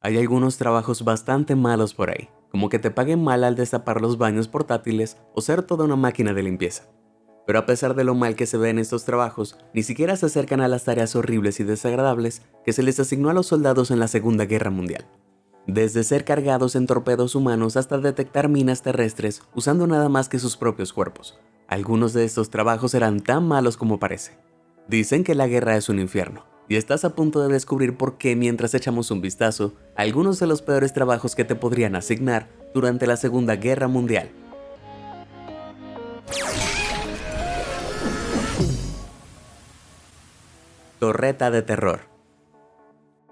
Hay algunos trabajos bastante malos por ahí, como que te paguen mal al destapar los baños portátiles o ser toda una máquina de limpieza. Pero a pesar de lo mal que se ve en estos trabajos, ni siquiera se acercan a las tareas horribles y desagradables que se les asignó a los soldados en la Segunda Guerra Mundial. Desde ser cargados en torpedos humanos hasta detectar minas terrestres usando nada más que sus propios cuerpos. Algunos de estos trabajos eran tan malos como parece. Dicen que la guerra es un infierno, y estás a punto de descubrir por qué mientras echamos un vistazo a algunos de los peores trabajos que te podrían asignar durante la Segunda Guerra Mundial. Torreta de terror.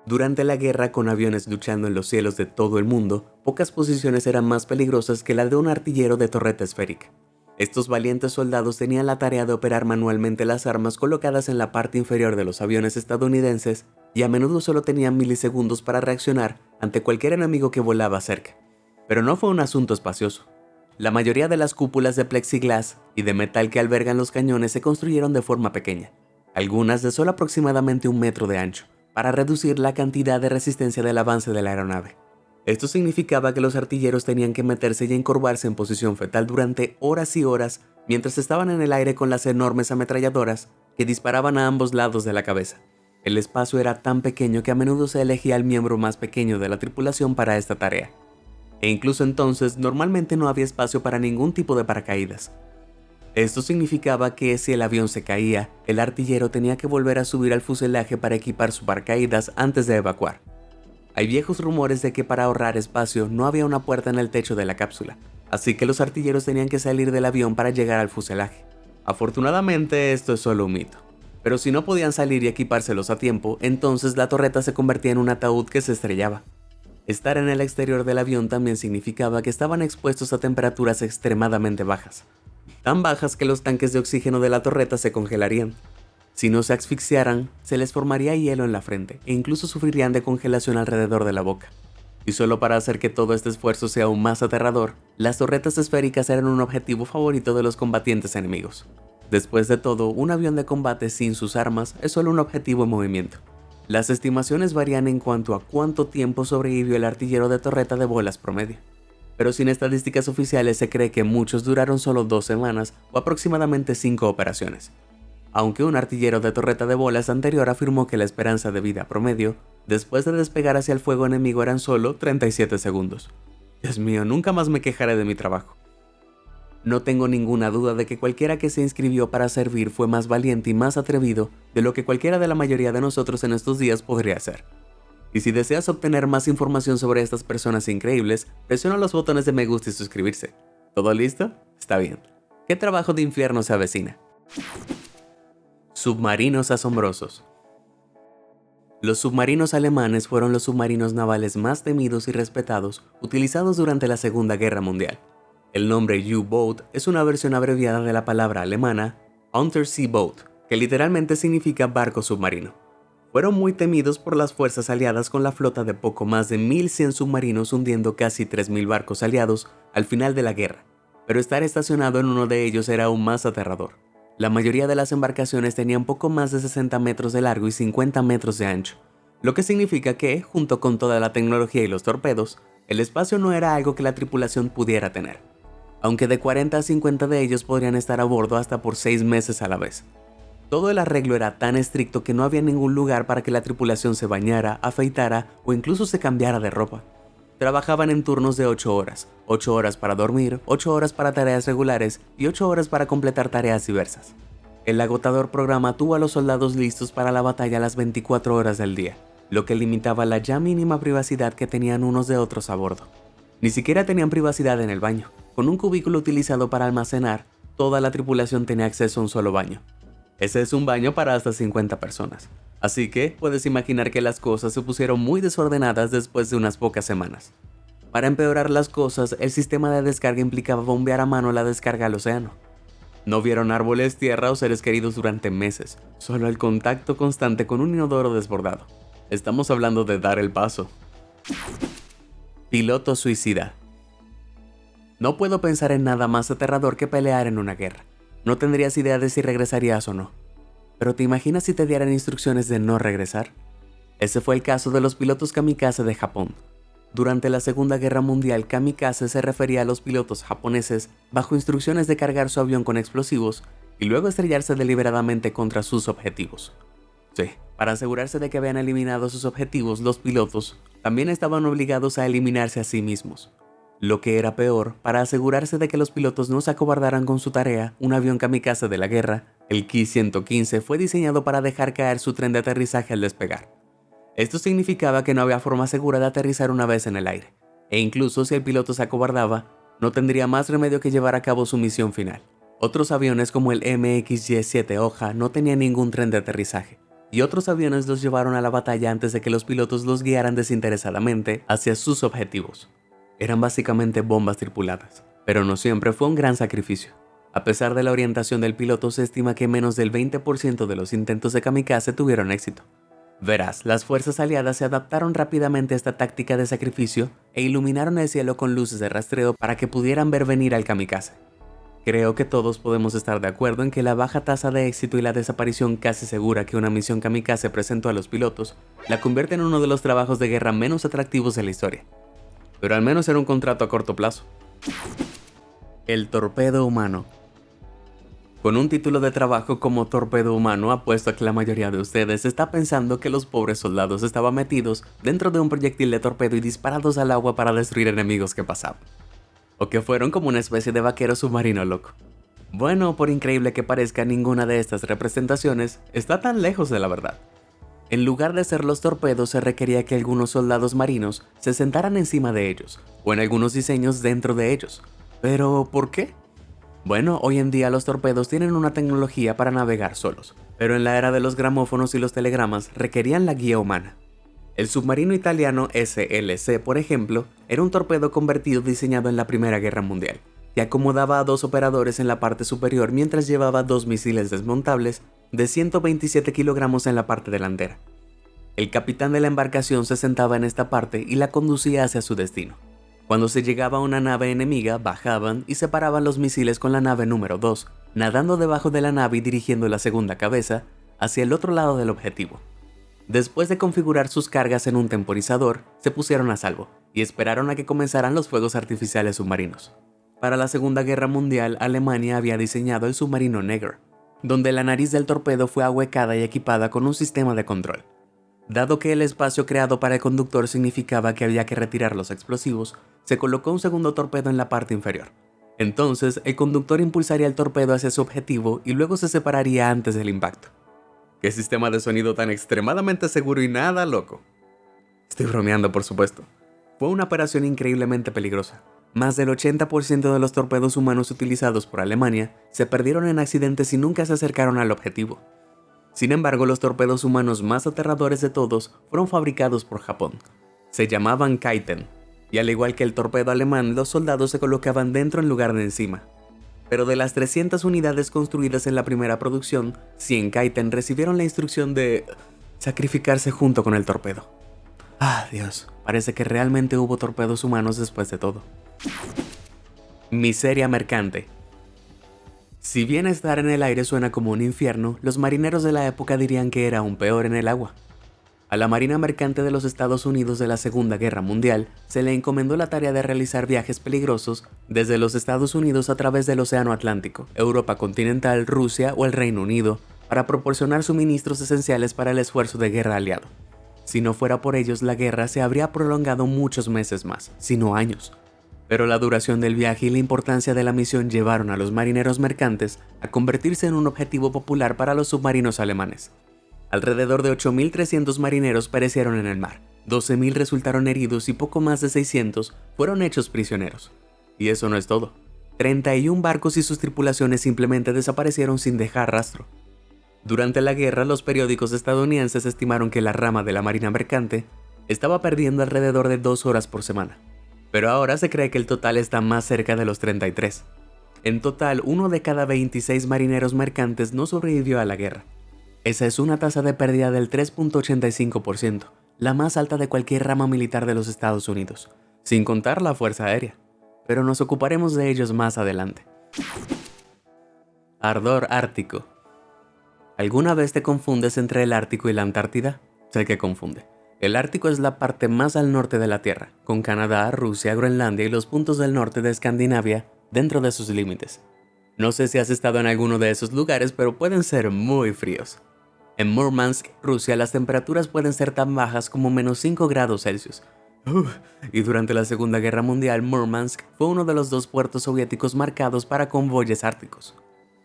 Durante la guerra, con aviones luchando en los cielos de todo el mundo, pocas posiciones eran más peligrosas que la de un artillero de torreta esférica. Estos valientes soldados tenían la tarea de operar manualmente las armas colocadas en la parte inferior de los aviones estadounidenses y a menudo solo tenían milisegundos para reaccionar ante cualquier enemigo que volaba cerca. Pero no fue un asunto espacioso. La mayoría de las cúpulas de plexiglas y de metal que albergan los cañones se construyeron de forma pequeña, algunas de solo aproximadamente 1 metro de ancho, para reducir la cantidad de resistencia del avance de la aeronave. Esto significaba que los artilleros tenían que meterse y encorvarse en posición fetal durante horas y horas mientras estaban en el aire con las enormes ametralladoras que disparaban a ambos lados de la cabeza. El espacio era tan pequeño que a menudo se elegía al miembro más pequeño de la tripulación para esta tarea. E incluso entonces normalmente no había espacio para ningún tipo de paracaídas. Esto significaba que si el avión se caía, el artillero tenía que volver a subir al fuselaje para equipar su paracaídas antes de evacuar. Hay viejos rumores de que para ahorrar espacio no había una puerta en el techo de la cápsula, así que los artilleros tenían que salir del avión para llegar al fuselaje. Afortunadamente esto es solo un mito, pero si no podían salir y equipárselos a tiempo, entonces la torreta se convertía en un ataúd que se estrellaba. Estar en el exterior del avión también significaba que estaban expuestos a temperaturas extremadamente bajas, tan bajas que los tanques de oxígeno de la torreta se congelarían. Si no se asfixiaran, se les formaría hielo en la frente e incluso sufrirían de congelación alrededor de la boca. Y solo para hacer que todo este esfuerzo sea aún más aterrador, las torretas esféricas eran un objetivo favorito de los combatientes enemigos. Después de todo, un avión de combate sin sus armas es solo un objetivo en movimiento. Las estimaciones varían en cuanto a cuánto tiempo sobrevivió el artillero de torreta de bolas promedio. Pero sin estadísticas oficiales se cree que muchos duraron solo 2 semanas o aproximadamente 5 operaciones. Aunque un artillero de torreta de bolas anterior afirmó que la esperanza de vida promedio, después de despegar hacia el fuego enemigo eran solo 37 segundos. Dios mío, nunca más me quejaré de mi trabajo. No tengo ninguna duda de que cualquiera que se inscribió para servir fue más valiente y más atrevido de lo que cualquiera de la mayoría de nosotros en estos días podría hacer. Y si deseas obtener más información sobre estas personas increíbles, presiona los botones de me gusta y suscribirse. ¿Todo listo? Está bien. ¿Qué trabajo de infierno se avecina? Submarinos asombrosos. Los submarinos alemanes fueron los submarinos navales más temidos y respetados utilizados durante la Segunda Guerra Mundial. El nombre U-Boat es una versión abreviada de la palabra alemana Unterseeboot, que literalmente significa barco submarino. Fueron muy temidos por las fuerzas aliadas con la flota de poco más de 1.100 submarinos hundiendo casi 3.000 barcos aliados al final de la guerra, pero estar estacionado en uno de ellos era aún más aterrador. La mayoría de las embarcaciones tenían poco más de 60 metros de largo y 50 metros de ancho, lo que significa que, junto con toda la tecnología y los torpedos, el espacio no era algo que la tripulación pudiera tener, aunque de 40 a 50 de ellos podrían estar a bordo hasta por 6 meses a la vez. Todo el arreglo era tan estricto que no había ningún lugar para que la tripulación se bañara, afeitara o incluso se cambiara de ropa. Trabajaban en turnos de 8 horas, 8 horas para dormir, 8 horas para tareas regulares y 8 horas para completar tareas diversas. El agotador programa tuvo a los soldados listos para la batalla las 24 horas del día, lo que limitaba la ya mínima privacidad que tenían unos de otros a bordo. Ni siquiera tenían privacidad en el baño. Con un cubículo utilizado para almacenar, toda la tripulación tenía acceso a un solo baño. Ese es un baño para hasta 50 personas. Así que puedes imaginar que las cosas se pusieron muy desordenadas después de unas pocas semanas. Para empeorar las cosas, el sistema de descarga implicaba bombear a mano la descarga al océano. No vieron árboles, tierra o seres queridos durante meses, solo el contacto constante con un inodoro desbordado. Estamos hablando de dar el paso. Piloto suicida. No puedo pensar en nada más aterrador que pelear en una guerra. No tendrías idea de si regresarías o no. Pero ¿te imaginas si te dieran instrucciones de no regresar? Ese fue el caso de los pilotos kamikaze de Japón. Durante la Segunda Guerra Mundial, kamikaze se refería a los pilotos japoneses bajo instrucciones de cargar su avión con explosivos y luego estrellarse deliberadamente contra sus objetivos. Sí, para asegurarse de que habían eliminado sus objetivos, los pilotos también estaban obligados a eliminarse a sí mismos. Lo que era peor, para asegurarse de que los pilotos no se acobardaran con su tarea, un avión kamikaze de la guerra, el Ki-115, fue diseñado para dejar caer su tren de aterrizaje al despegar. Esto significaba que no había forma segura de aterrizar una vez en el aire, e incluso si el piloto se acobardaba, no tendría más remedio que llevar a cabo su misión final. Otros aviones como el MXY-7 Oja no tenían ningún tren de aterrizaje, y otros aviones los llevaron a la batalla antes de que los pilotos los guiaran desinteresadamente hacia sus objetivos. Eran básicamente bombas tripuladas, pero no siempre fue un gran sacrificio. A pesar de la orientación del piloto, se estima que menos del 20% de los intentos de kamikaze tuvieron éxito. Verás, las fuerzas aliadas se adaptaron rápidamente a esta táctica de sacrificio e iluminaron el cielo con luces de rastreo para que pudieran ver venir al kamikaze. Creo que todos podemos estar de acuerdo en que la baja tasa de éxito y la desaparición casi segura que una misión kamikaze presentó a los pilotos la convierte en uno de los trabajos de guerra menos atractivos de la historia. Pero al menos era un contrato a corto plazo. El torpedo humano. Con un título de trabajo como torpedo humano, apuesto a que la mayoría de ustedes está pensando que los pobres soldados estaban metidos dentro de un proyectil de torpedo y disparados al agua para destruir enemigos que pasaban. O que fueron como una especie de vaquero submarino loco. Bueno, por increíble que parezca, ninguna de estas representaciones está tan lejos de la verdad. En lugar de ser los torpedos, se requería que algunos soldados marinos se sentaran encima de ellos, o en algunos diseños dentro de ellos. ¿Pero por qué? Bueno, hoy en día los torpedos tienen una tecnología para navegar solos, pero en la era de los gramófonos y los telegramas requerían la guía humana. El submarino italiano SLC, por ejemplo, era un torpedo convertido diseñado en la Primera Guerra Mundial, que acomodaba a 2 operadores en la parte superior mientras llevaba 2 misiles desmontables de 127 kilogramos en la parte delantera. El capitán de la embarcación se sentaba en esta parte y la conducía hacia su destino. Cuando se llegaba a una nave enemiga, bajaban y separaban los misiles con la nave número 2, nadando debajo de la nave y dirigiendo la segunda cabeza hacia el otro lado del objetivo. Después de configurar sus cargas en un temporizador, se pusieron a salvo y esperaron a que comenzaran los fuegos artificiales submarinos. Para la Segunda Guerra Mundial, Alemania había diseñado el submarino Neger, donde la nariz del torpedo fue ahuecada y equipada con un sistema de control. Dado que el espacio creado para el conductor significaba que había que retirar los explosivos, se colocó un segundo torpedo en la parte inferior. Entonces, el conductor impulsaría el torpedo hacia su objetivo y luego se separaría antes del impacto. ¡Qué sistema de sonido tan extremadamente seguro y nada loco! Estoy bromeando, por supuesto. Fue una operación increíblemente peligrosa. Más del 80% de los torpedos humanos utilizados por Alemania se perdieron en accidentes y nunca se acercaron al objetivo. Sin embargo, los torpedos humanos más aterradores de todos fueron fabricados por Japón. Se llamaban Kaiten, y al igual que el torpedo alemán, los soldados se colocaban dentro en lugar de encima. Pero de las 300 unidades construidas en la primera producción, 100 Kaiten recibieron la instrucción de sacrificarse junto con el torpedo. Ah, Dios, parece que realmente hubo torpedos humanos después de todo. Miseria mercante. Si bien estar en el aire suena como un infierno, los marineros de la época dirían que era aún peor en el agua. A la Marina Mercante de los Estados Unidos de la Segunda Guerra Mundial se le encomendó la tarea de realizar viajes peligrosos desde los Estados Unidos a través del Océano Atlántico, Europa continental, Rusia o el Reino Unido, para proporcionar suministros esenciales para el esfuerzo de guerra aliado. Si no fuera por ellos, la guerra se habría prolongado muchos meses más, si no años. Pero la duración del viaje y la importancia de la misión llevaron a los marineros mercantes a convertirse en un objetivo popular para los submarinos alemanes. Alrededor de 8.300 marineros perecieron en el mar, 12.000 resultaron heridos y poco más de 600 fueron hechos prisioneros. Y eso no es todo. 31 barcos y sus tripulaciones simplemente desaparecieron sin dejar rastro. Durante la guerra, los periódicos estadounidenses estimaron que la rama de la Marina Mercante estaba perdiendo alrededor de 2 horas por semana. Pero ahora se cree que el total está más cerca de los 33. En total, 1 de cada 26 marineros mercantes no sobrevivió a la guerra. Esa es una tasa de pérdida del 3.85%, la más alta de cualquier rama militar de los Estados Unidos, sin contar la Fuerza Aérea. Pero nos ocuparemos de ellos más adelante. Ardor ártico. ¿Alguna vez te confundes entre el Ártico y la Antártida? Sé que confunde. El Ártico es la parte más al norte de la Tierra, con Canadá, Rusia, Groenlandia y los puntos del norte de Escandinavia dentro de sus límites. No sé si has estado en alguno de esos lugares, pero pueden ser muy fríos. En Murmansk, Rusia, las temperaturas pueden ser tan bajas como -5 grados Celsius. Y durante la Segunda Guerra Mundial, Murmansk fue uno de los 2 puertos soviéticos marcados para convoyes árticos.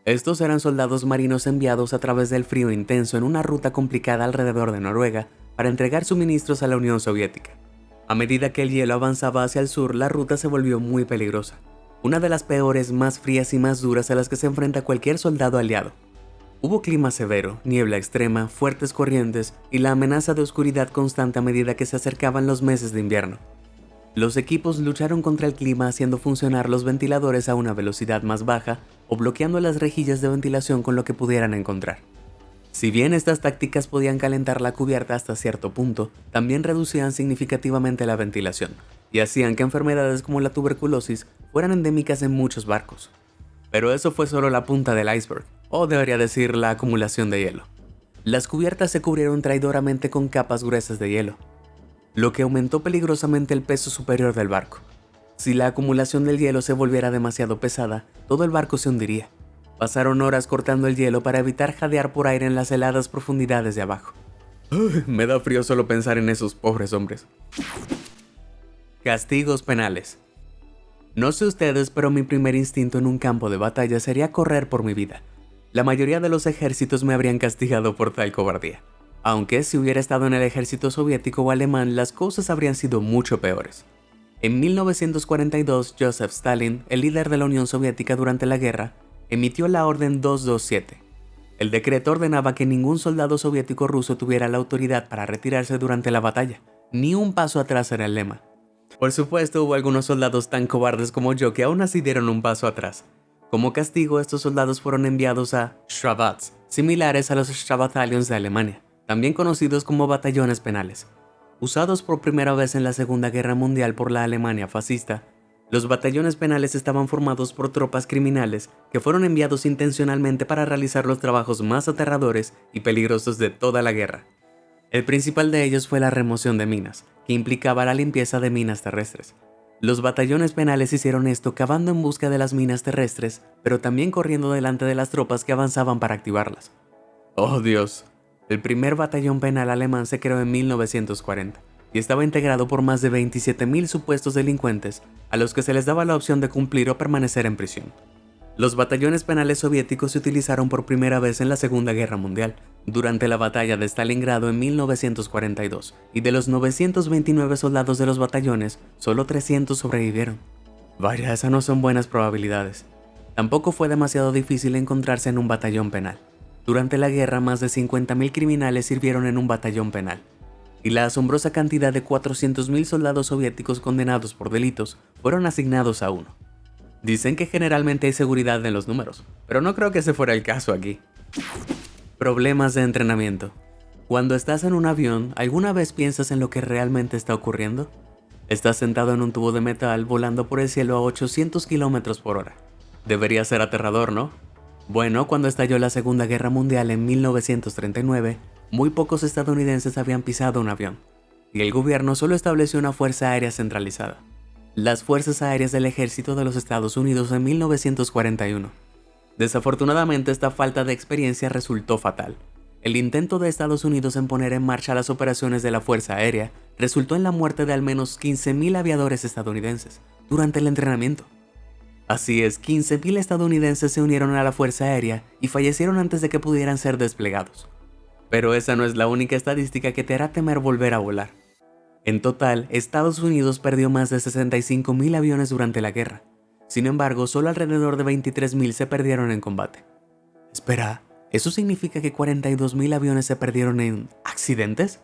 Estos eran soldados marinos enviados a través del frío intenso en una ruta complicada alrededor de Noruega para entregar suministros a la Unión Soviética. A medida que el hielo avanzaba hacia el sur, la ruta se volvió muy peligrosa. Una de las peores, más frías y más duras a las que se enfrenta cualquier soldado aliado. Hubo clima severo, niebla extrema, fuertes corrientes y la amenaza de oscuridad constante a medida que se acercaban los meses de invierno. Los equipos lucharon contra el clima haciendo funcionar los ventiladores a una velocidad más baja o bloqueando las rejillas de ventilación con lo que pudieran encontrar. Si bien estas tácticas podían calentar la cubierta hasta cierto punto, también reducían significativamente la ventilación y hacían que enfermedades como la tuberculosis fueran endémicas en muchos barcos. Pero eso fue solo la punta del iceberg, o debería decir la acumulación de hielo. Las cubiertas se cubrieron traidoramente con capas gruesas de hielo, lo que aumentó peligrosamente el peso superior del barco. Si la acumulación del hielo se volviera demasiado pesada, todo el barco se hundiría. Pasaron horas cortando el hielo para evitar jadear por aire en las heladas profundidades de abajo. Me da frío solo pensar en esos pobres hombres. Castigos penales. No sé ustedes, pero mi primer instinto en un campo de batalla sería correr por mi vida. La mayoría de los ejércitos me habrían castigado por tal cobardía. Aunque si hubiera estado en el ejército soviético o alemán, las cosas habrían sido mucho peores. En 1942, Joseph Stalin, el líder de la Unión Soviética durante la guerra, emitió la Orden 227. El decreto ordenaba que ningún soldado soviético ruso tuviera la autoridad para retirarse durante la batalla. Ni un paso atrás era el lema. Por supuesto, hubo algunos soldados tan cobardes como yo que aún así dieron un paso atrás. Como castigo, estos soldados fueron enviados a Strafbats, similares a los Strafbataillons de Alemania, también conocidos como batallones penales. Usados por primera vez en la Segunda Guerra Mundial por la Alemania fascista, los batallones penales estaban formados por tropas criminales que fueron enviados intencionalmente para realizar los trabajos más aterradores y peligrosos de toda la guerra. El principal de ellos fue la remoción de minas, que implicaba la limpieza de minas terrestres. Los batallones penales hicieron esto cavando en busca de las minas terrestres, pero también corriendo delante de las tropas que avanzaban para activarlas. ¡Oh Dios! El primer batallón penal alemán se creó en 1940 y estaba integrado por más de 27.000 supuestos delincuentes a los que se les daba la opción de cumplir o permanecer en prisión. Los batallones penales soviéticos se utilizaron por primera vez en la Segunda Guerra Mundial, durante la batalla de Stalingrado en 1942, y de los 929 soldados de los batallones, solo 300 sobrevivieron. Vaya, esas no son buenas probabilidades. Tampoco fue demasiado difícil encontrarse en un batallón penal. Durante la guerra, más de 50.000 criminales sirvieron en un batallón penal, y la asombrosa cantidad de 400.000 soldados soviéticos condenados por delitos fueron asignados a uno. Dicen que generalmente hay seguridad en los números, pero no creo que ese fuera el caso aquí. Problemas de entrenamiento. Cuando estás en un avión, ¿alguna vez piensas en lo que realmente está ocurriendo? Estás sentado en un tubo de metal volando por el cielo a 800 km por hora. Debería ser aterrador, ¿no? Bueno, cuando estalló la Segunda Guerra Mundial en 1939, muy pocos estadounidenses habían pisado un avión, y el gobierno solo estableció una fuerza aérea centralizada, las Fuerzas Aéreas del Ejército de los Estados Unidos en 1941. Desafortunadamente, esta falta de experiencia resultó fatal. El intento de Estados Unidos en poner en marcha las operaciones de la Fuerza Aérea resultó en la muerte de al menos 15.000 aviadores estadounidenses durante el entrenamiento. Así es, 15.000 estadounidenses se unieron a la Fuerza Aérea y fallecieron antes de que pudieran ser desplegados. Pero esa no es la única estadística que te hará temer volver a volar. En total, Estados Unidos perdió más de 65.000 aviones durante la guerra. Sin embargo, solo alrededor de 23.000 se perdieron en combate. Espera, ¿eso significa que 42.000 aviones se perdieron en accidentes?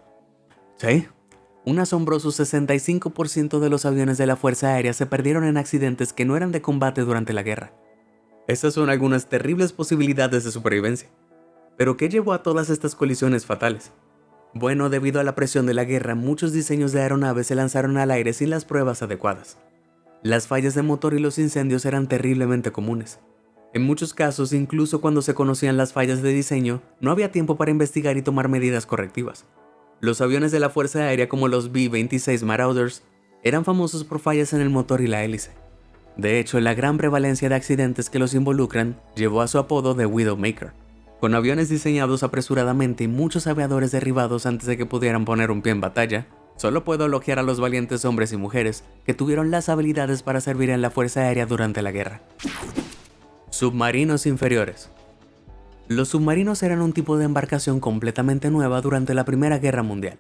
Sí. Un asombroso 65% de los aviones de la Fuerza Aérea se perdieron en accidentes que no eran de combate durante la guerra. Esas son algunas terribles posibilidades de supervivencia. ¿Pero qué llevó a todas estas colisiones fatales? Bueno, debido a la presión de la guerra, muchos diseños de aeronaves se lanzaron al aire sin las pruebas adecuadas. Las fallas de motor y los incendios eran terriblemente comunes. En muchos casos, incluso cuando se conocían las fallas de diseño, no había tiempo para investigar y tomar medidas correctivas. Los aviones de la Fuerza Aérea como los B-26 Marauders eran famosos por fallas en el motor y la hélice. De hecho, la gran prevalencia de accidentes que los involucran llevó a su apodo de Widowmaker. Con aviones diseñados apresuradamente y muchos aviadores derribados antes de que pudieran poner un pie en batalla, solo puedo elogiar a los valientes hombres y mujeres que tuvieron las habilidades para servir en la Fuerza Aérea durante la guerra. Submarinos inferiores. Los submarinos eran un tipo de embarcación completamente nueva durante la Primera Guerra Mundial,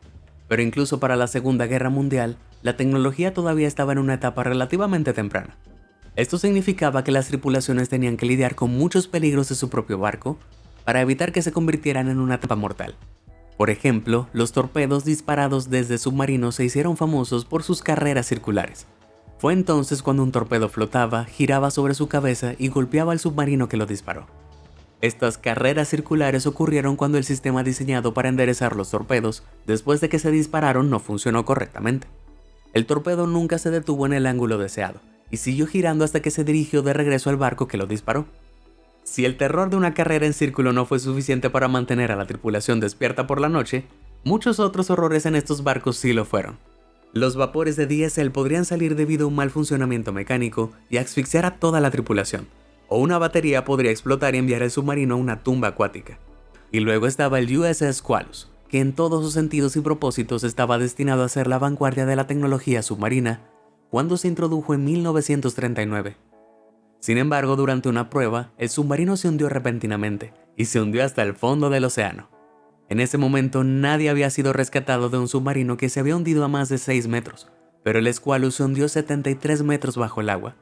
pero incluso para la Segunda Guerra Mundial, la tecnología todavía estaba en una etapa relativamente temprana. Esto significaba que las tripulaciones tenían que lidiar con muchos peligros de su propio barco para evitar que se convirtieran en una trampa mortal. Por ejemplo, los torpedos disparados desde submarinos se hicieron famosos por sus carreras circulares. Fue entonces cuando un torpedo flotaba, giraba sobre su cabeza y golpeaba al submarino que lo disparó. Estas carreras circulares ocurrieron cuando el sistema diseñado para enderezar los torpedos, después de que se dispararon, no funcionó correctamente. El torpedo nunca se detuvo en el ángulo deseado, y siguió girando hasta que se dirigió de regreso al barco que lo disparó. Si el terror de una carrera en círculo no fue suficiente para mantener a la tripulación despierta por la noche, muchos otros horrores en estos barcos sí lo fueron. Los vapores de diésel podrían salir debido a un mal funcionamiento mecánico y asfixiar a toda la tripulación, o una batería podría explotar y enviar el submarino a una tumba acuática. Y luego estaba el USS Squalus, que en todos sus sentidos y propósitos estaba destinado a ser la vanguardia de la tecnología submarina cuando se introdujo en 1939. Sin embargo, durante una prueba, el submarino se hundió repentinamente y se hundió hasta el fondo del océano. En ese momento nadie había sido rescatado de un submarino que se había hundido a más de 6 metros, pero el Squalus se hundió 73 metros bajo el agua.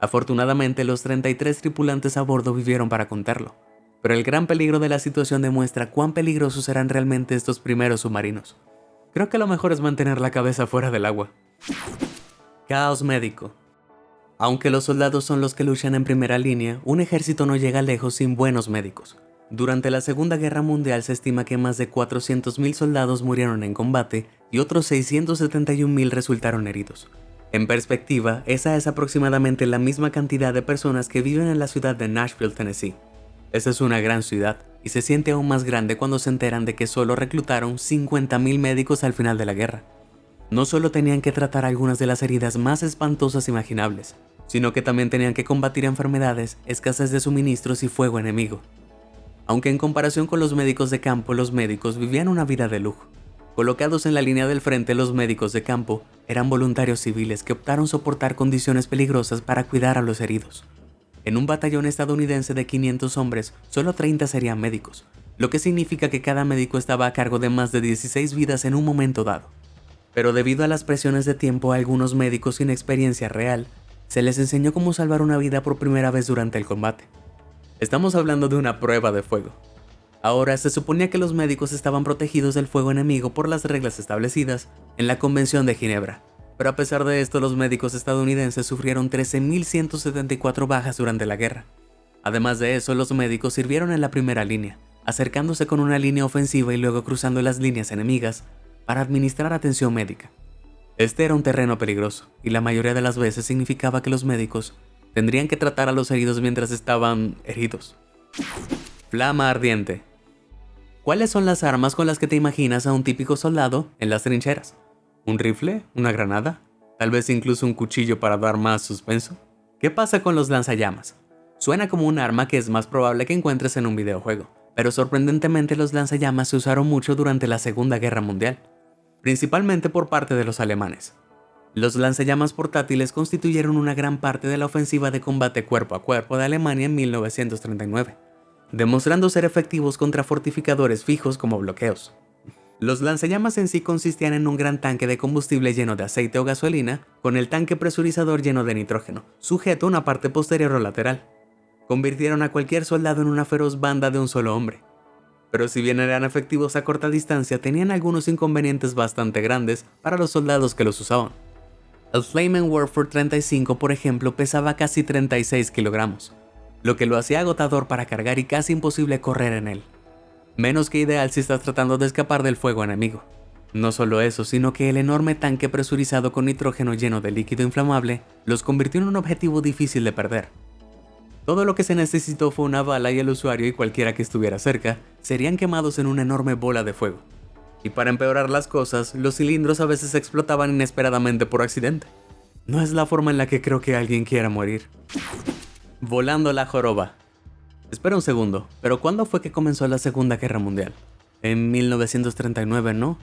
Afortunadamente, los 33 tripulantes a bordo vivieron para contarlo, pero el gran peligro de la situación demuestra cuán peligrosos eran realmente estos primeros submarinos. Creo que lo mejor es mantener la cabeza fuera del agua. Caos médico. Aunque los soldados son los que luchan en primera línea, un ejército no llega lejos sin buenos médicos. Durante la Segunda Guerra Mundial se estima que más de 400.000 soldados murieron en combate y otros 671.000 resultaron heridos. En perspectiva, esa es aproximadamente la misma cantidad de personas que viven en la ciudad de Nashville, Tennessee. Esa es una gran ciudad, y se siente aún más grande cuando se enteran de que solo reclutaron 50.000 médicos al final de la guerra. No solo tenían que tratar algunas de las heridas más espantosas imaginables, sino que también tenían que combatir enfermedades, escasez de suministros y fuego enemigo. Aunque en comparación con los médicos de campo, los médicos vivían una vida de lujo. Colocados en la línea del frente, los médicos de campo eran voluntarios civiles que optaron soportar condiciones peligrosas para cuidar a los heridos. En un batallón estadounidense de 500 hombres, solo 30 serían médicos, lo que significa que cada médico estaba a cargo de más de 16 vidas en un momento dado. Pero debido a las presiones de tiempo a algunos médicos sin experiencia real, se les enseñó cómo salvar una vida por primera vez durante el combate. Estamos hablando de una prueba de fuego. Ahora, se suponía que los médicos estaban protegidos del fuego enemigo por las reglas establecidas en la Convención de Ginebra, pero a pesar de esto, los médicos estadounidenses sufrieron 13.174 bajas durante la guerra. Además de eso, los médicos sirvieron en la primera línea, acercándose con una línea ofensiva y luego cruzando las líneas enemigas para administrar atención médica. Este era un terreno peligroso, y la mayoría de las veces significaba que los médicos tendrían que tratar a los heridos mientras estaban heridos. Flama ardiente. ¿Cuáles son las armas con las que te imaginas a un típico soldado en las trincheras? ¿Un rifle? ¿Una granada? ¿Tal vez incluso un cuchillo para dar más suspenso? ¿Qué pasa con los lanzallamas? Suena como un arma que es más probable que encuentres en un videojuego, pero sorprendentemente los lanzallamas se usaron mucho durante la Segunda Guerra Mundial, principalmente por parte de los alemanes. Los lanzallamas portátiles constituyeron una gran parte de la ofensiva de combate cuerpo a cuerpo de Alemania en 1939. Demostrando ser efectivos contra fortificadores fijos como bloqueos. Los lanzallamas en sí consistían en un gran tanque de combustible lleno de aceite o gasolina, con el tanque presurizador lleno de nitrógeno, sujeto a una parte posterior o lateral. Convirtieron a cualquier soldado en una feroz banda de un solo hombre. Pero si bien eran efectivos a corta distancia, tenían algunos inconvenientes bastante grandes para los soldados que los usaban. El Flaming Warfare 35, por ejemplo, pesaba casi 36 kilogramos. Lo que lo hacía agotador para cargar y casi imposible correr en él. Menos que ideal si estás tratando de escapar del fuego enemigo. No solo eso, sino que el enorme tanque presurizado con nitrógeno lleno de líquido inflamable los convirtió en un objetivo difícil de perder. Todo lo que se necesitó fue una bala y el usuario y cualquiera que estuviera cerca serían quemados en una enorme bola de fuego. Y para empeorar las cosas, los cilindros a veces explotaban inesperadamente por accidente. No es la forma en la que creo que alguien quiera morir. Volando la joroba. Espera un segundo, pero ¿cuándo fue que comenzó la Segunda Guerra Mundial? En 1939, ¿no?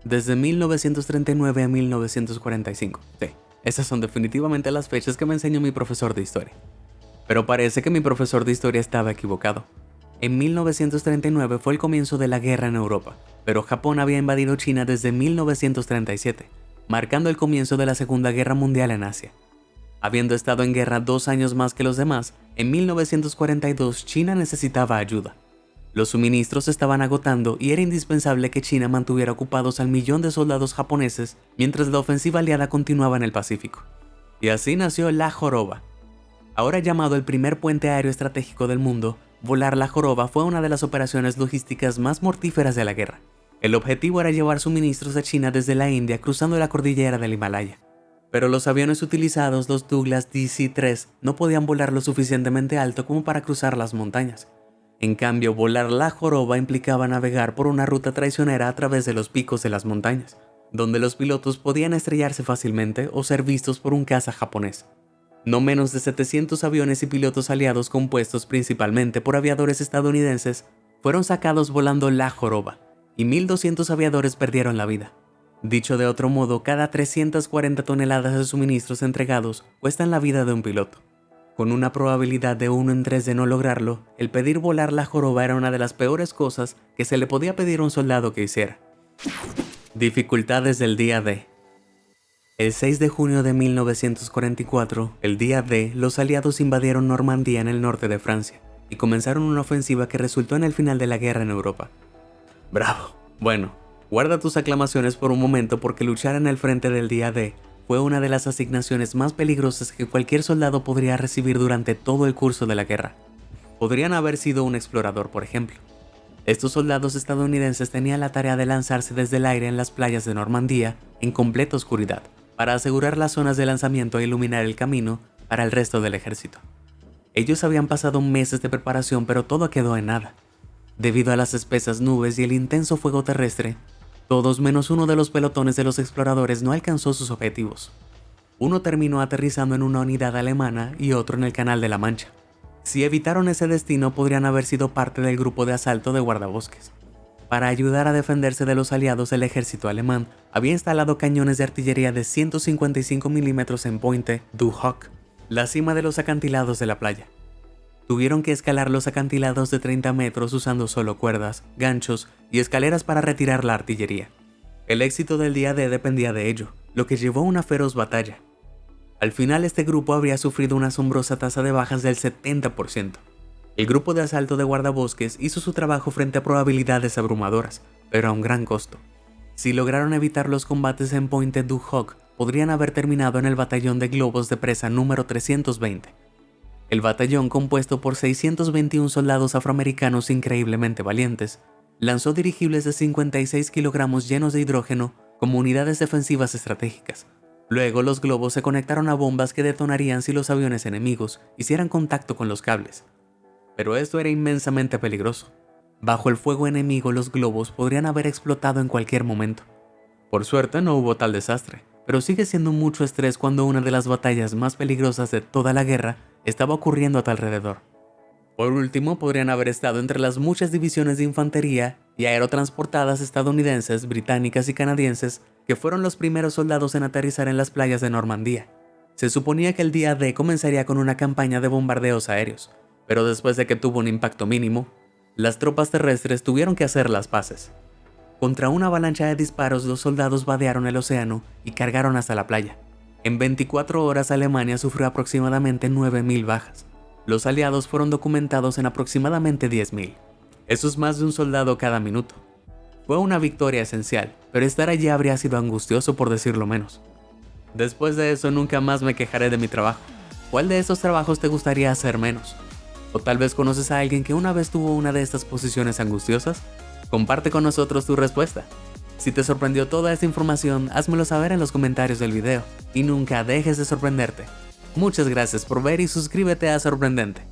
Desde 1939 a 1945. Sí, esas son definitivamente las fechas que me enseñó mi profesor de historia. Pero parece que mi profesor de historia estaba equivocado. En 1939 fue el comienzo de la guerra en Europa, pero Japón había invadido China desde 1937, marcando el comienzo de la Segunda Guerra Mundial en Asia. Habiendo estado en guerra 2 años más que los demás, en 1942 China necesitaba ayuda. Los suministros estaban agotando y era indispensable que China mantuviera ocupados al 1.000.000 de soldados japoneses mientras la ofensiva aliada continuaba en el Pacífico. Y así nació la joroba. Ahora llamado el primer puente aéreo estratégico del mundo, volar la joroba fue una de las operaciones logísticas más mortíferas de la guerra. El objetivo era llevar suministros a China desde la India cruzando la cordillera del Himalaya. Pero los aviones utilizados, los Douglas DC-3, no podían volar lo suficientemente alto como para cruzar las montañas. En cambio, volar la joroba implicaba navegar por una ruta traicionera a través de los picos de las montañas, donde los pilotos podían estrellarse fácilmente o ser vistos por un caza japonés. No menos de 700 aviones y pilotos aliados compuestos principalmente por aviadores estadounidenses fueron sacados volando la joroba, y 1.200 aviadores perdieron la vida. Dicho de otro modo, cada 340 toneladas de suministros entregados cuestan la vida de un piloto. Con una probabilidad de 1 en 3 de no lograrlo, el pedir volar la joroba era una de las peores cosas que se le podía pedir a un soldado que hiciera. Dificultades del día D. El 6 de junio de 1944, el día D, los aliados invadieron Normandía en el norte de Francia y comenzaron una ofensiva que resultó en el final de la guerra en Europa. ¡Bravo! Bueno, guarda tus aclamaciones por un momento porque luchar en el frente del día D fue una de las asignaciones más peligrosas que cualquier soldado podría recibir durante todo el curso de la guerra. Podrían haber sido un explorador, por ejemplo. Estos soldados estadounidenses tenían la tarea de lanzarse desde el aire en las playas de Normandía en completa oscuridad, para asegurar las zonas de lanzamiento e iluminar el camino para el resto del ejército. Ellos habían pasado meses de preparación, pero todo quedó en nada. Debido a las espesas nubes y el intenso fuego terrestre, todos menos uno de los pelotones de los exploradores no alcanzó sus objetivos. Uno terminó aterrizando en una unidad alemana y otro en el Canal de la Mancha. Si evitaron ese destino, podrían haber sido parte del grupo de asalto de guardabosques. Para ayudar a defenderse de los aliados, el ejército alemán había instalado cañones de artillería de 155 milímetros en Pointe du Hoc, la cima de los acantilados de la playa. Tuvieron que escalar los acantilados de 30 metros usando solo cuerdas, ganchos y escaleras para retirar la artillería. El éxito del día D dependía de ello, lo que llevó a una feroz batalla. Al final, este grupo habría sufrido una asombrosa tasa de bajas del 70%. El grupo de asalto de guardabosques hizo su trabajo frente a probabilidades abrumadoras, pero a un gran costo. Si lograron evitar los combates en Pointe du Hoc, podrían haber terminado en el batallón de globos de presa número 320. El batallón, compuesto por 621 soldados afroamericanos increíblemente valientes, lanzó dirigibles de 56 kilogramos llenos de hidrógeno como unidades defensivas estratégicas. Luego, los globos se conectaron a bombas que detonarían si los aviones enemigos hicieran contacto con los cables. Pero esto era inmensamente peligroso. Bajo el fuego enemigo, los globos podrían haber explotado en cualquier momento. Por suerte no hubo tal desastre, pero sigue siendo mucho estrés cuando una de las batallas más peligrosas de toda la guerra estaba ocurriendo a tu alrededor. Por último, podrían haber estado entre las muchas divisiones de infantería y aerotransportadas estadounidenses, británicas y canadienses que fueron los primeros soldados en aterrizar en las playas de Normandía. Se suponía que el día D comenzaría con una campaña de bombardeos aéreos, pero después de que tuvo un impacto mínimo, las tropas terrestres tuvieron que hacer las paces. Contra una avalancha de disparos, los soldados vadearon el océano y cargaron hasta la playa. En 24 horas, Alemania sufrió aproximadamente 9.000 bajas. Los aliados fueron documentados en aproximadamente 10.000. Eso es más de un soldado cada minuto. Fue una victoria esencial, pero estar allí habría sido angustioso por decirlo menos. Después de eso, nunca más me quejaré de mi trabajo. ¿Cuál de estos trabajos te gustaría hacer menos? O tal vez conoces a alguien que una vez tuvo una de estas posiciones angustiosas. Comparte con nosotros tu respuesta. Si te sorprendió toda esta información, házmelo saber en los comentarios del video y nunca dejes de sorprenderte. Muchas gracias por ver y suscríbete a Sorprendente.